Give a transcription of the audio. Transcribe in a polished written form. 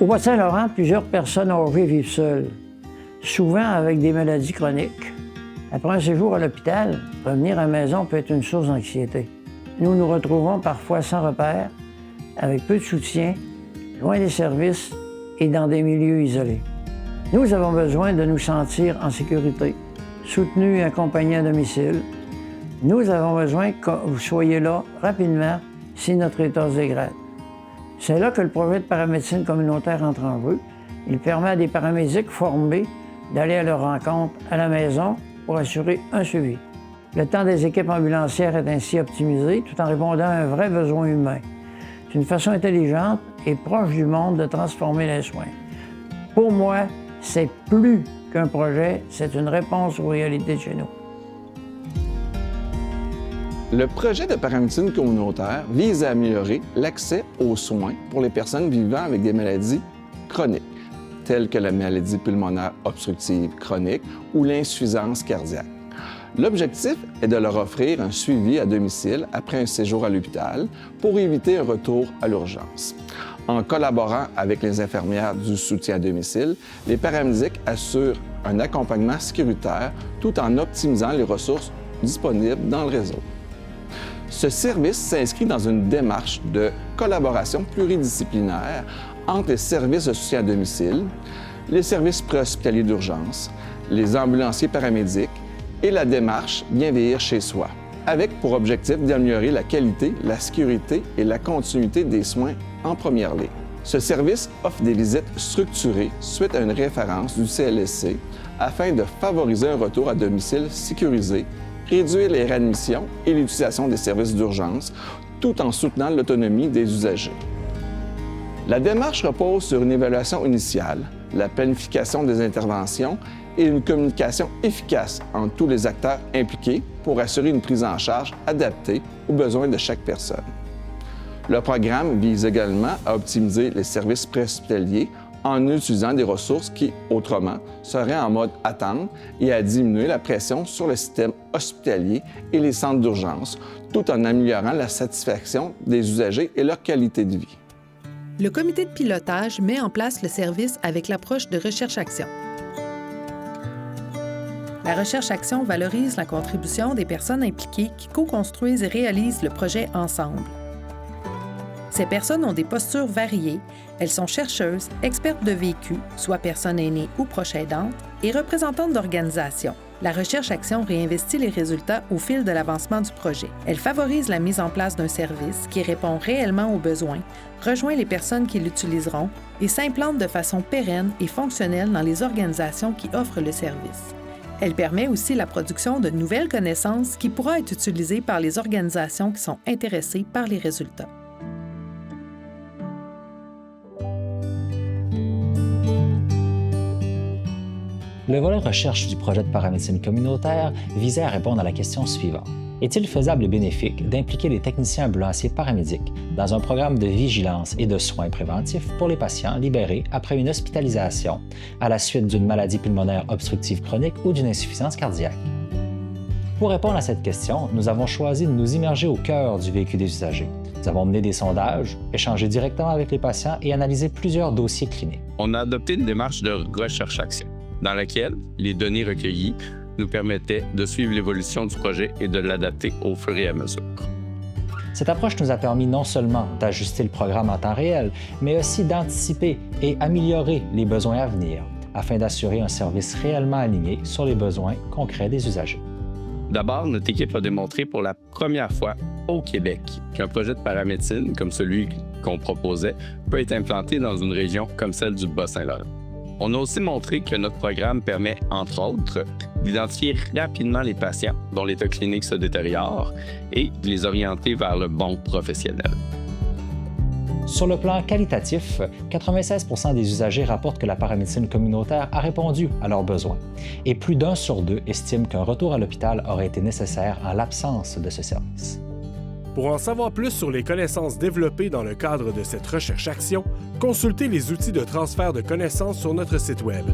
Au Bas-Saint-Laurent, plusieurs personnes âgées vivent seules, souvent avec des maladies chroniques. Après un séjour à l'hôpital, revenir à la maison peut être une source d'anxiété. Nous nous retrouvons parfois sans repère, avec peu de soutien, loin des services et dans des milieux isolés. Nous avons besoin de nous sentir en sécurité, soutenus et accompagnés à domicile. Nous avons besoin que vous soyez là rapidement si notre état se dégrade. C'est là que le projet de paramédecine communautaire entre en jeu. Il permet à des paramédics formés d'aller à leur rencontre à la maison pour assurer un suivi. Le temps des équipes ambulancières est ainsi optimisé tout en répondant à un vrai besoin humain. C'est une façon intelligente et proche du monde de transformer les soins. Pour moi, c'est plus qu'un projet, c'est une réponse aux réalités de chez nous. Le projet de paramédecine communautaire vise à améliorer l'accès aux soins pour les personnes vivant avec des maladies chroniques, telles que la maladie pulmonaire obstructive chronique ou l'insuffisance cardiaque. L'objectif est de leur offrir un suivi à domicile après un séjour à l'hôpital pour éviter un retour à l'urgence. En collaborant avec les infirmières du soutien à domicile, les paramédics assurent un accompagnement sécuritaire tout en optimisant les ressources disponibles dans le réseau. Ce service s'inscrit dans une démarche de collaboration pluridisciplinaire entre les services de soutien à domicile, les services préhospitaliers d'urgence, les ambulanciers paramédics et la démarche Bien vieillir chez soi, avec pour objectif d'améliorer la qualité, la sécurité et la continuité des soins en première ligne. Ce service offre des visites structurées suite à une référence du CLSC afin de favoriser un retour à domicile sécurisé, réduire les réadmissions et l'utilisation des services d'urgence, tout en soutenant l'autonomie des usagers. La démarche repose sur une évaluation initiale, la planification des interventions et une communication efficace entre tous les acteurs impliqués pour assurer une prise en charge adaptée aux besoins de chaque personne. Le programme vise également à optimiser les services préhospitaliers en utilisant des ressources qui, autrement, seraient en mode attente et à diminuer la pression sur le système hospitalier et les centres d'urgence, tout en améliorant la satisfaction des usagers et leur qualité de vie. Le comité de pilotage met en place le service avec l'approche de recherche-action. La recherche-action valorise la contribution des personnes impliquées qui co-construisent et réalisent le projet ensemble. Ces personnes ont des postures variées. Elles sont chercheuses, expertes de vécu, soit personnes aînées ou proches aidantes, et représentantes d'organisations. La recherche-action réinvestit les résultats au fil de l'avancement du projet. Elle favorise la mise en place d'un service qui répond réellement aux besoins, rejoint les personnes qui l'utiliseront et s'implante de façon pérenne et fonctionnelle dans les organisations qui offrent le service. Elle permet aussi la production de nouvelles connaissances qui pourront être utilisées par les organisations qui sont intéressées par les résultats. Le volet recherche du projet de paramédecine communautaire visait à répondre à la question suivante. Est-il faisable et bénéfique d'impliquer les techniciens ambulanciers paramédics dans un programme de vigilance et de soins préventifs pour les patients libérés après une hospitalisation à la suite d'une maladie pulmonaire obstructive chronique ou d'une insuffisance cardiaque? Pour répondre à cette question, nous avons choisi de nous immerger au cœur du vécu des usagers. Nous avons mené des sondages, échangé directement avec les patients et analysé plusieurs dossiers cliniques. On a adopté une démarche de recherche-action, dans laquelle les données recueillies nous permettaient de suivre l'évolution du projet et de l'adapter au fur et à mesure. Cette approche nous a permis non seulement d'ajuster le programme en temps réel, mais aussi d'anticiper et améliorer les besoins à venir, afin d'assurer un service réellement aligné sur les besoins concrets des usagers. D'abord, notre équipe a démontré pour la première fois au Québec qu'un projet de paramédecine comme celui qu'on proposait peut être implanté dans une région comme celle du Bas-Saint-Laurent. On a aussi montré que notre programme permet, entre autres, d'identifier rapidement les patients dont l'état clinique se détériore et de les orienter vers le bon professionnel. Sur le plan qualitatif, 96% des usagers rapportent que la paramédecine communautaire a répondu à leurs besoins et plus d'1 sur 2 estiment qu'un retour à l'hôpital aurait été nécessaire en l'absence de ce service. Pour en savoir plus sur les connaissances développées dans le cadre de cette recherche-action, consultez les outils de transfert de connaissances sur notre site Web.